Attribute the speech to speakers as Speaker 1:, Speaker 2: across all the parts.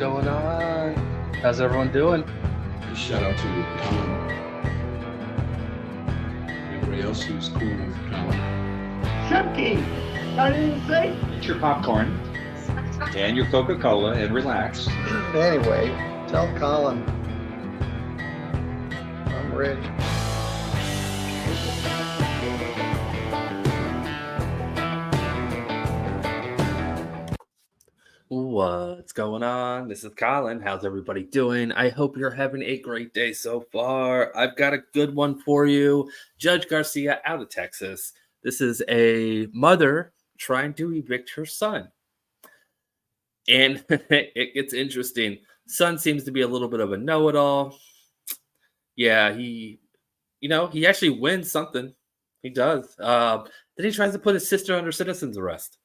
Speaker 1: going on? How's everyone doing?
Speaker 2: Shout out to Colin. Everybody else who's cool with Colin.
Speaker 3: Chucky! I didn't say.
Speaker 4: Get your popcorn and your Coca-Cola and relax.
Speaker 3: Anyway, tell Colin I'm ready.
Speaker 1: What's going on? This is Colin. How's everybody doing? I hope you're having a great day so far. I've got a good one for you. Judge Garcia out of Texas. This is a mother trying to evict her son. And it gets interesting. Son seems to be a little bit of a know-it-all. Yeah, he actually wins something. He does. Then he tries to put his sister under citizen's arrest.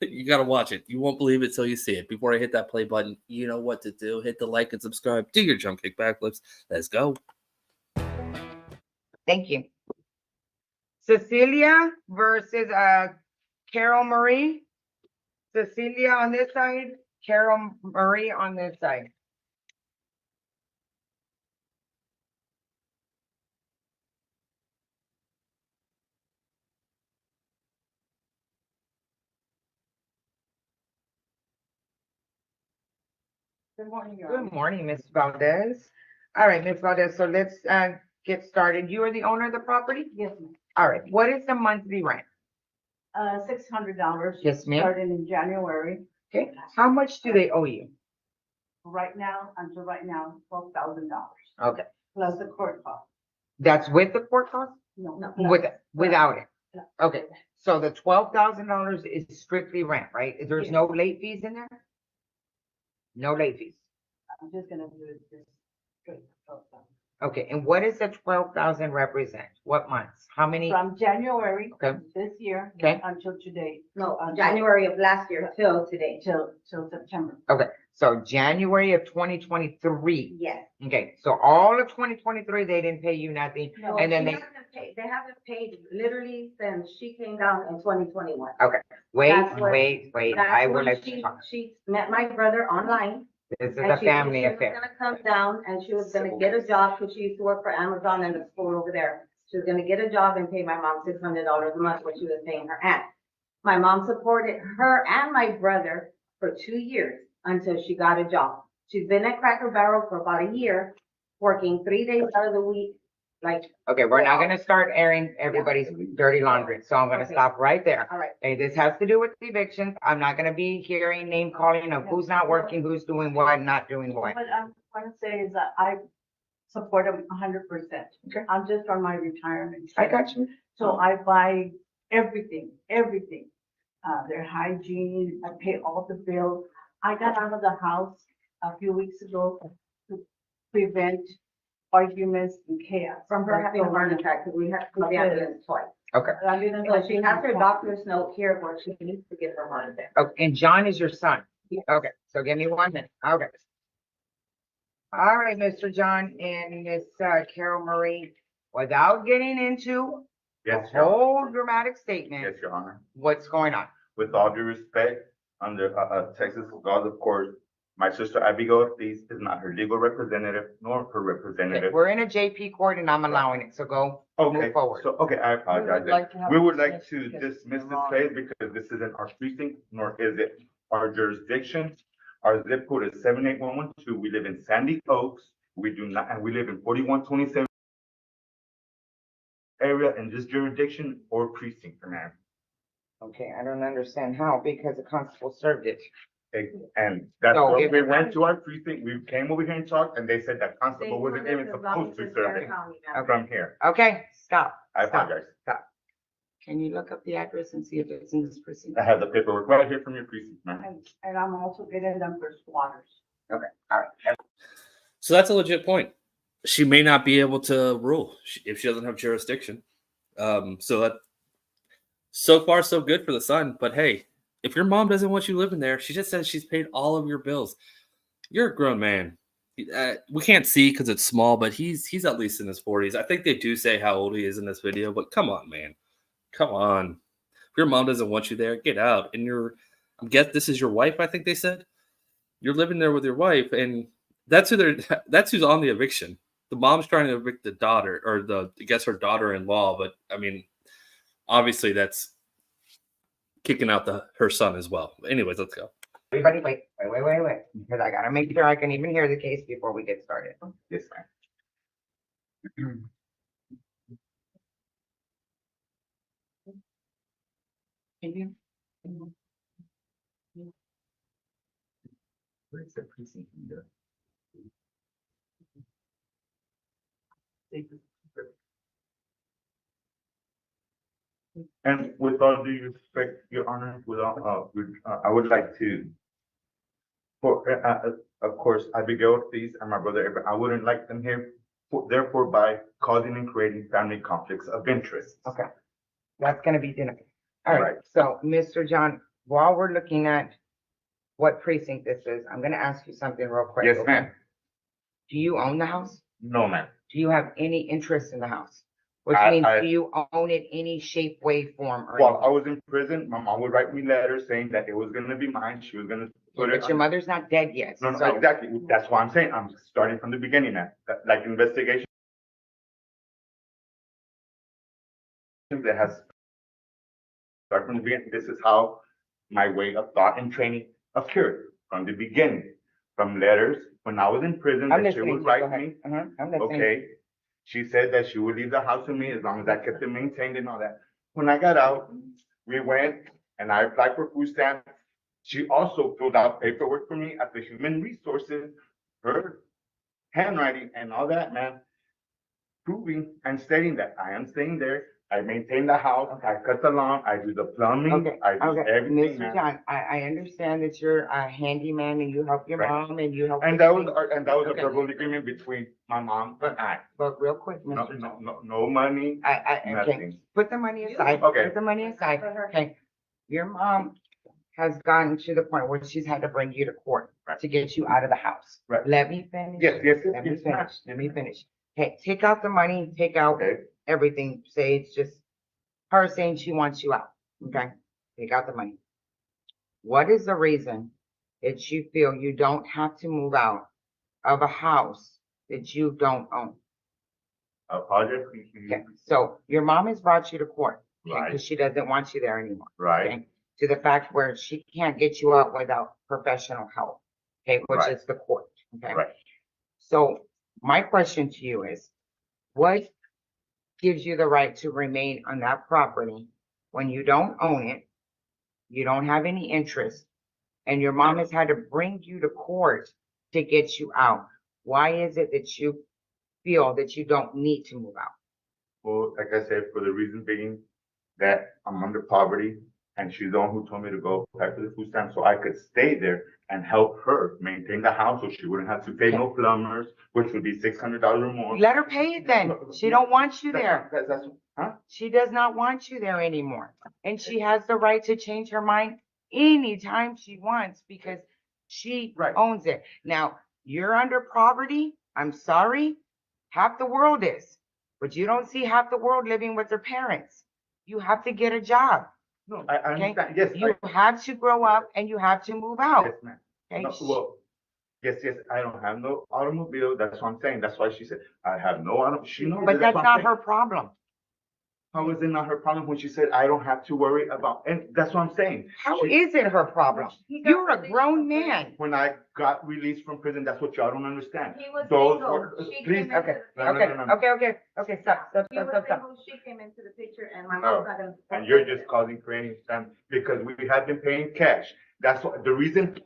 Speaker 1: You got to watch it. You won't believe it till you see it. Before I hit that play button, you know what to do. Hit the like and subscribe. Do your jump kick backflips. Let's go.
Speaker 5: Thank you. Cecilia versus Carol Marie. Cecilia on this side, Carol Marie on this side. Good morning, Ms. Valdez. All right, Ms. Valdez, so let's get started. You are the owner of the property?
Speaker 6: Yes, ma'am.
Speaker 5: All right, what is the monthly rent?
Speaker 6: $600.
Speaker 5: Yes, ma'am.
Speaker 6: Starting in January.
Speaker 5: Okay, how much do they owe you?
Speaker 6: Until right now, $12,000.
Speaker 5: Okay,
Speaker 6: Plus the court cost.
Speaker 5: that's with the court cost?
Speaker 6: No.
Speaker 5: Without it?
Speaker 6: No.
Speaker 5: Okay, so the $12,000 is strictly rent, right? There's
Speaker 6: Yes.
Speaker 5: no late fees in there? No late fees.
Speaker 6: I'm just gonna do it just straight. $12,000.
Speaker 5: Okay, and what does the 12,000 represent? What months? How many?
Speaker 6: From January
Speaker 5: Okay.
Speaker 6: this year.
Speaker 5: Okay.
Speaker 6: Until today.
Speaker 7: No, January of last year till today.
Speaker 6: Till September.
Speaker 5: Okay, so January of 2023.
Speaker 7: Yes.
Speaker 5: Okay, so all of 2023, they didn't pay you nothing.
Speaker 6: No,
Speaker 5: And then
Speaker 7: They haven't paid literally since she came down in 2021.
Speaker 5: wait,
Speaker 7: That's what-
Speaker 5: I will let you talk.
Speaker 7: She met my brother online.
Speaker 5: This is
Speaker 7: and
Speaker 5: a
Speaker 7: she
Speaker 5: family
Speaker 7: was
Speaker 5: affair.
Speaker 7: gonna come down and she was gonna get a job because she used to work for Amazon and the school over there. She was gonna get a job and pay my mom $600 a month, what she was paying her aunt. My mom supported her and my brother for 2 years until she got a job. She's been at Cracker Barrel for about a year, working 3 days out of the week, like,
Speaker 5: Okay, we're not gonna start airing everybody's dirty laundry, so I'm gonna
Speaker 7: Okay.
Speaker 5: stop right there.
Speaker 7: all right.
Speaker 5: Okay, this has to do with evictions. I'm not gonna be hearing name calling of who's not working, who's doing what, not doing what.
Speaker 6: What I'm gonna say is that I support them 100%.
Speaker 5: Okay.
Speaker 6: I'm just on my retirement.
Speaker 5: I got you.
Speaker 6: So I buy everything. Their hygiene, I pay all the bills. I got out of the house a few weeks ago to prevent arguments and chaos.
Speaker 7: From her having a heart attack, because we had to call the ambulance twice.
Speaker 5: Okay,
Speaker 6: I didn't
Speaker 7: So she has her doctor's note here where she needs to get her heart attack.
Speaker 5: okay, and John is your son?
Speaker 7: Yes.
Speaker 5: Okay, so give me 1 minute, okay. All right, Mr. John and Miss Carol Marie, without getting into a
Speaker 8: Yes, Your Honor.
Speaker 5: whole dramatic statement,
Speaker 8: Yes, Your Honor.
Speaker 5: what's going on?
Speaker 8: With all due respect, under Texas laws, of course, my sister Abigail Ortiz is not her legal representative nor her
Speaker 5: Okay,
Speaker 8: representative.
Speaker 5: we're in a JP court and I'm allowing it, so go
Speaker 8: Okay,
Speaker 5: move forward.
Speaker 8: so, okay, I apologize.
Speaker 6: like to have
Speaker 8: We would
Speaker 6: this
Speaker 8: like to
Speaker 6: dismissed
Speaker 8: dismiss this
Speaker 6: because
Speaker 8: case because this isn't our precinct, nor is it our jurisdiction. Our zip code is 78112. We live in Sandy Oaks. We do not, and we live in 4127 area in this jurisdiction or precinct, ma'am.
Speaker 5: Okay, I don't understand how, because the constable served it.
Speaker 8: And that's
Speaker 5: So
Speaker 8: what
Speaker 5: if-
Speaker 8: we went to our precinct, we came over here and talked, and they said that constable wasn't even supposed to serve it from here.
Speaker 5: Okay, stop.
Speaker 8: I
Speaker 5: Stop.
Speaker 8: apologize.
Speaker 5: Stop. Can you look up the address and see if it's in this precinct?
Speaker 8: I have the paperwork right here from your precinct, ma'am.
Speaker 6: And I'm also getting them for squatters.
Speaker 5: Okay, all right.
Speaker 1: So that's a legit point. She may not be able to rule if she doesn't have jurisdiction. So far, so good for the son. But hey, if your mom doesn't want you living there, she just says she's paid all of your bills. You're a grown man. We can't see because it's small, but he's at least in his 40s. I think they do say how old he is in this video, but come on, man. Come on. If your mom doesn't want you there, get out. And I guess this is your wife, I think they said. you're living there with your wife, and that's that's who's on the eviction. The mom's trying to evict the daughter, or I guess her daughter-in-law. But I mean, obviously that's kicking out her son as well. Anyways, let's go.
Speaker 5: Everybody, wait, because I gotta make sure I can even hear the case before we get started.
Speaker 8: Yes, ma'am. Where's the precinct here? And with all due respect, Your Honor, I would like to, of course, Abigail, please, and my brother, I wouldn't like them here, therefore by causing and creating family conflicts of interest.
Speaker 5: Okay, that's gonna be dinner. All right,
Speaker 8: Right.
Speaker 5: so Mr. John, while we're looking at what precinct this is, I'm gonna ask you something real quick.
Speaker 8: Yes,
Speaker 5: okay?
Speaker 8: ma'am.
Speaker 5: Do you own the house?
Speaker 8: No, ma'am.
Speaker 5: Do you have any interest in the house? Which
Speaker 8: I-
Speaker 5: means,
Speaker 8: I-
Speaker 5: do you own it any shape, way, form, or
Speaker 8: While I
Speaker 5: anything?
Speaker 8: was in prison, my mom would write me letters saying that it was gonna be mine, she was gonna put it
Speaker 5: But your
Speaker 8: on.
Speaker 5: mother's not dead yet,
Speaker 8: No, no,
Speaker 5: so.
Speaker 8: exactly, that's why I'm saying, I'm starting from the beginning, man, like investigation. That has started from the beginning, this is how my way of thought and training occurred, from the beginning. From letters, when I was in prison,
Speaker 5: I'm
Speaker 8: that she
Speaker 5: listening,
Speaker 8: would
Speaker 5: to you. Go
Speaker 8: write
Speaker 5: ahead.
Speaker 8: me,
Speaker 5: I'm listening.
Speaker 8: okay? She said that she would leave the house with me as long as I kept it maintained and all that. When I got out, we went and I applied for food stamps. She also filled out paperwork for me at the Human Resources, her handwriting and all that, man, proving and stating that I am staying there. I maintain the house, I cut the lawn, I do the plumbing,
Speaker 5: Okay,
Speaker 8: I do
Speaker 5: okay,
Speaker 8: everything,
Speaker 5: Mr.
Speaker 8: man.
Speaker 5: John, I understand that you're a handyman and you help your
Speaker 8: Right.
Speaker 5: mom and you help.
Speaker 8: And
Speaker 5: with
Speaker 8: that was,
Speaker 5: things.
Speaker 8: a
Speaker 5: Okay.
Speaker 8: verbal agreement between my mom and I.
Speaker 5: But real quick,
Speaker 8: No,
Speaker 5: Mr. John.
Speaker 8: no money,
Speaker 5: Okay,
Speaker 8: nothing.
Speaker 5: put the money aside.
Speaker 8: Okay.
Speaker 5: Put the money aside. Okay. Your mom has gotten to the point where she's had to bring you to court
Speaker 8: Right.
Speaker 5: to get you out of the house.
Speaker 8: Right.
Speaker 5: Let me finish.
Speaker 8: Yes, yes, yes,
Speaker 5: Let me
Speaker 8: yes, ma'am.
Speaker 5: finish. Let me finish. Okay, take out the money, take out
Speaker 8: Okay,
Speaker 5: everything. Say it's just her saying she wants you out. Okay? Take out the money. What is the reason that you feel you don't have to move out of a house that you don't own?
Speaker 8: I apologize.
Speaker 5: Okay, so your mom has brought you to court, okay,
Speaker 8: Right.
Speaker 5: because she doesn't want you there anymore.
Speaker 8: Right,
Speaker 5: Okay, to the fact where she can't get you out without professional help, okay, which
Speaker 8: Right.
Speaker 5: is the court, okay?
Speaker 8: right.
Speaker 5: So my question to you is, what gives you the right to remain on that property when you don't own it, you don't have any interest, and your mom has had to bring you to court to get you out? Why is it that you feel that you don't need to move out?
Speaker 8: Well, like I said, for the reason being that I'm under poverty and she's the one who told me to go apply for the food stamp so I could stay there and help her maintain the house so she wouldn't have to pay no plumbers, which would be $600 or more.
Speaker 5: Let her pay it then. She don't want you there.
Speaker 8: Huh?
Speaker 5: She does not want you there anymore. And she has the right to change her mind anytime she wants because she
Speaker 8: Right.
Speaker 5: owns it. Now, you're under poverty. I'm sorry. Half the world is. But you don't see half the world living with their parents. You have to get a job.
Speaker 8: No, I
Speaker 5: Okay?
Speaker 8: understand, yes.
Speaker 5: You have to grow up and you have to move out.
Speaker 8: Yes, ma'am.
Speaker 5: Okay?
Speaker 8: No, well, yes, I don't have no automobile, that's what I'm saying, that's why she said, I have no auto, she knows.
Speaker 5: But
Speaker 8: it,
Speaker 5: that's
Speaker 8: what I'm
Speaker 5: not
Speaker 8: saying.
Speaker 5: her problem.
Speaker 8: How is it not her problem when she said, I don't have to worry about, and that's what I'm saying.
Speaker 5: How
Speaker 8: She-
Speaker 5: is it her problem? You're a grown man.
Speaker 8: When I got released from prison, that's what y'all don't understand.
Speaker 7: He was
Speaker 8: Those
Speaker 7: single.
Speaker 8: were-
Speaker 7: She
Speaker 8: please,
Speaker 7: came into
Speaker 5: Okay,
Speaker 7: the
Speaker 8: No, no,
Speaker 5: okay,
Speaker 8: no, no.
Speaker 5: okay, stop.
Speaker 7: He was single, she came into the picture and my
Speaker 8: Oh,
Speaker 7: mom's not gonna.
Speaker 8: And you're just causing creating them because we have been paying cash. That's what, the reason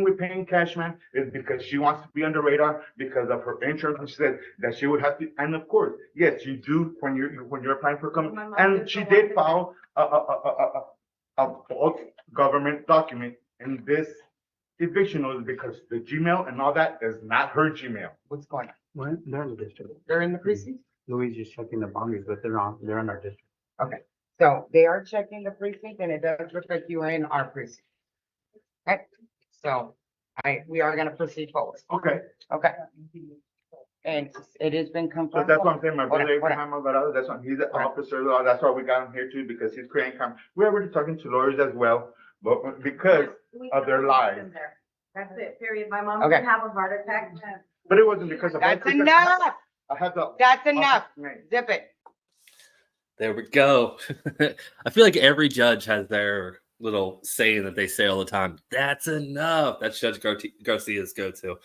Speaker 8: we're paying cash, man, is because she wants to be on the radar because of her insurance. And she said that she would have to, and of course, yes, you do when you're applying for company.
Speaker 7: My mom
Speaker 8: And
Speaker 7: just
Speaker 8: she
Speaker 7: don't
Speaker 8: did
Speaker 7: want
Speaker 8: file a false government document in this eviction notice because the Gmail and all that is not her Gmail.
Speaker 5: What's going on?
Speaker 2: Well, they're in the district.
Speaker 5: They're in the precinct?
Speaker 2: Louis is checking the boundaries, but they're in our district.
Speaker 5: So they are checking the precinct and it does look like you are in our precinct. Okay, so we are gonna proceed forward.
Speaker 8: Okay,
Speaker 5: Okay. And it has been
Speaker 8: so
Speaker 5: confirmed.
Speaker 8: that's what I'm saying, my
Speaker 5: Hold on,
Speaker 8: brother
Speaker 5: hold on.
Speaker 8: Abraham Alvarado, that's why he's an
Speaker 5: Hold on.
Speaker 8: officer, that's why we got him here too, because he's creating we're already talking to lawyers as well, but because
Speaker 7: We
Speaker 8: of their
Speaker 7: don't want
Speaker 8: lives.
Speaker 7: them there. That's it, period. My mom
Speaker 5: Okay.
Speaker 7: didn't have a heart attack.
Speaker 8: But it wasn't because of.
Speaker 5: That's
Speaker 8: because
Speaker 5: enough.
Speaker 8: I had the.
Speaker 5: That's enough. Zip it.
Speaker 1: There we go. I feel like every judge has their little saying that they say all the time. That's enough. That's Judge Garcia's go-to.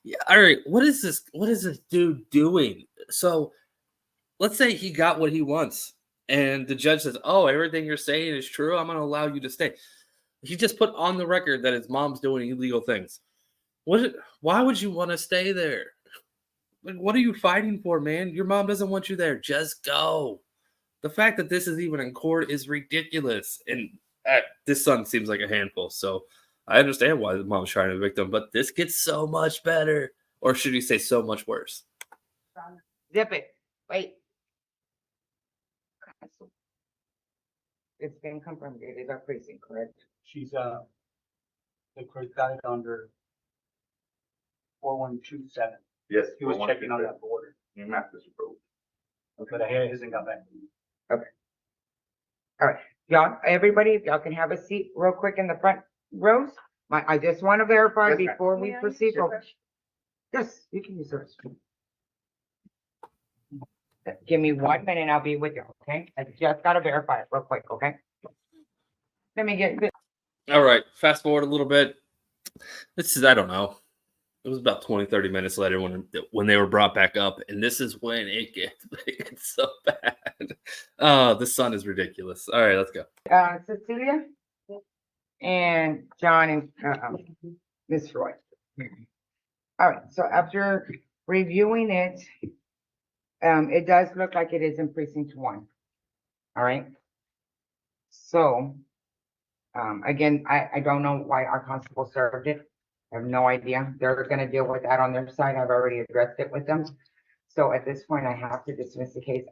Speaker 1: Yeah. All right. What is this? What is this dude doing? So let's say he got what he wants, and the judge says, "Oh, everything you're saying is true. I'm going to allow you to stay." He just put on the record that his mom's doing illegal things. Why would you want to stay there? Like, what are you fighting for, man? Your mom doesn't want you there. Just go. The fact that this is even in court is ridiculous. And this son seems like a handful. So I understand why the mom's trying to evict him, but this gets so much better. Or should he say so much worse?
Speaker 5: Zip it. Wait. It's been confirmed. It is our precinct, correct?
Speaker 2: She's, the clerk got it under 4127.
Speaker 8: Yes.
Speaker 2: He was checking on that border,
Speaker 8: New master's approved.
Speaker 2: but it hasn't got back.
Speaker 5: Y'all, everybody, if y'all can have a seat real quick in the front rows. I just want to verify
Speaker 8: Yes, ma'am.
Speaker 5: before we
Speaker 7: May I
Speaker 5: proceed.
Speaker 7: use your brush?
Speaker 5: Yes, you can use yours. Give me 1 minute, I'll be with you, okay? I just gotta verify it real quick, okay? Let me get this.
Speaker 1: All right. Fast forward a little bit. This is, I don't know. It was about 20, 30 minutes later when they were brought back up. And this is when it gets so bad. Oh, the son is ridiculous. All right, let's go.
Speaker 5: Cecilia and John and Miss Roy. All right, so after reviewing it, it does look like it is in precinct 1. All right. So, again, I don't know why our constable served it. I have no idea. They're gonna deal with that on their side. I've already addressed it with them. So at this point, I have to dismiss the case.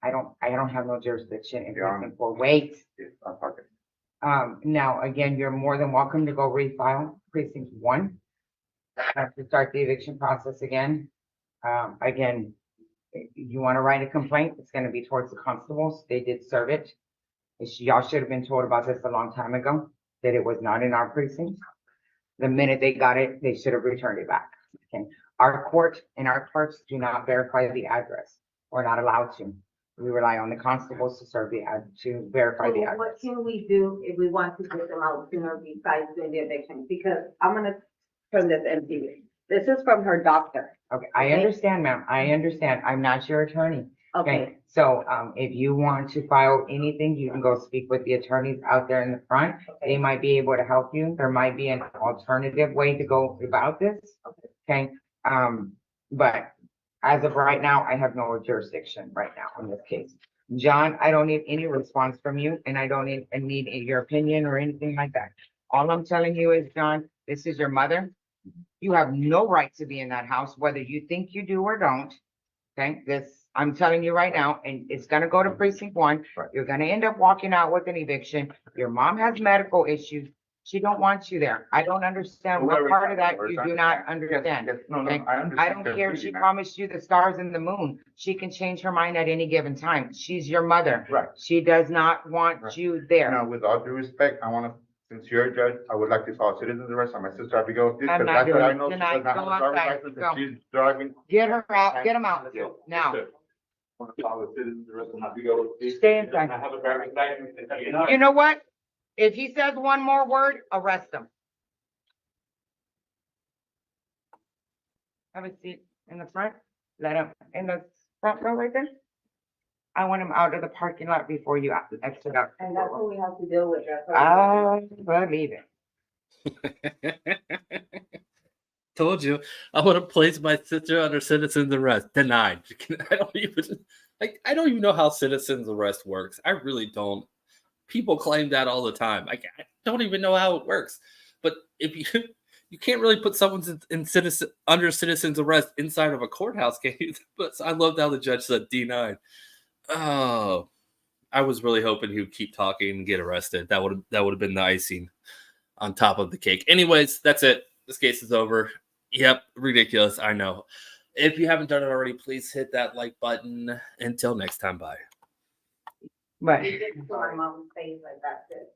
Speaker 5: I don't have no jurisdiction in precinct 4. Wait.
Speaker 8: Yes, I'm talking.
Speaker 5: Now, again, you're more than welcome to go refile precinct 1. To start the eviction process again. Again, you want to write a complaint, it's gonna be towards the constables. They did serve it. Y'all should have been told about this a long time ago, that it was not in our precinct. The minute they got it, they should have returned it back. Okay. Our court and our clerks do not verify the address. We're not allowed to. We rely on the constables to serve to verify the
Speaker 7: So
Speaker 5: address.
Speaker 7: what can we do if we want to get them out sooner besides doing the eviction? Because I'm gonna turn this empty. This is from her doctor.
Speaker 5: Okay, I understand, ma'am. I understand. I'm not your attorney.
Speaker 7: Okay,
Speaker 5: So, if you want to file anything, you can go speak with the attorneys out there in the front. They might be able to help you. There might be an alternative way to go about this. Okay, but as of right now, I have no jurisdiction right now in this case. John, I don't need any response from you, and I don't need your opinion or anything like that. All I'm telling you is, John, this is your mother. You have no right to be in that house, whether you think you do or don't. Okay, I'm telling you right now, and it's gonna go to precinct 1.
Speaker 8: Right.
Speaker 5: You're gonna end up walking out with an eviction. Your mom has medical issues. She don't want you there. I don't understand what part of that you do not understand.
Speaker 8: Yes, no,
Speaker 5: Okay.
Speaker 8: I understand.
Speaker 5: I don't care if she
Speaker 8: completely, ma'am.
Speaker 5: promised you the stars and the moon. She can change her mind at any given time. She's your mother.
Speaker 8: Right.
Speaker 5: She does not want
Speaker 8: Right.
Speaker 5: you there.
Speaker 8: Now, with all due respect, I wanna, since you're a judge, I would like to file citizen's arrest on my sister Abigail.
Speaker 5: I'm
Speaker 8: Because
Speaker 5: not
Speaker 8: that's what I
Speaker 5: doing
Speaker 8: know.
Speaker 5: it
Speaker 8: She
Speaker 5: tonight.
Speaker 8: does not
Speaker 5: Go
Speaker 8: have a driver's
Speaker 5: outside.
Speaker 8: license,
Speaker 5: Go.
Speaker 8: and she's driving.
Speaker 5: Get her out, get them out
Speaker 8: Yes,
Speaker 5: now.
Speaker 8: yes, sir. I wanna file a citizen's arrest on Abigail.
Speaker 5: Stay inside.
Speaker 8: I have a driver's license, and you know.
Speaker 5: You know what? If he says one more word, arrest him. Have a seat in the front. Let him in the front row right there. I want him out of the parking lot before you exit out.
Speaker 7: and that's what we have to deal with. That's what
Speaker 5: I believe it.
Speaker 1: Told you. I want to place my sister under citizen's arrest. Denied. I don't even know how citizen's arrest works. I really don't. People claim that all the time. I don't even know how it works. But if you can't really put someone under citizen's arrest inside of a courthouse case. But I loved how the judge said D9. Oh, I was really hoping he would keep talking and get arrested. That would have been the icing on top of the cake. Anyways, that's it. This case is over. Yep, ridiculous. I know. If you haven't done it already, please hit that like button. Until next time, bye.
Speaker 5: But
Speaker 7: we did to our mom's face like that's it.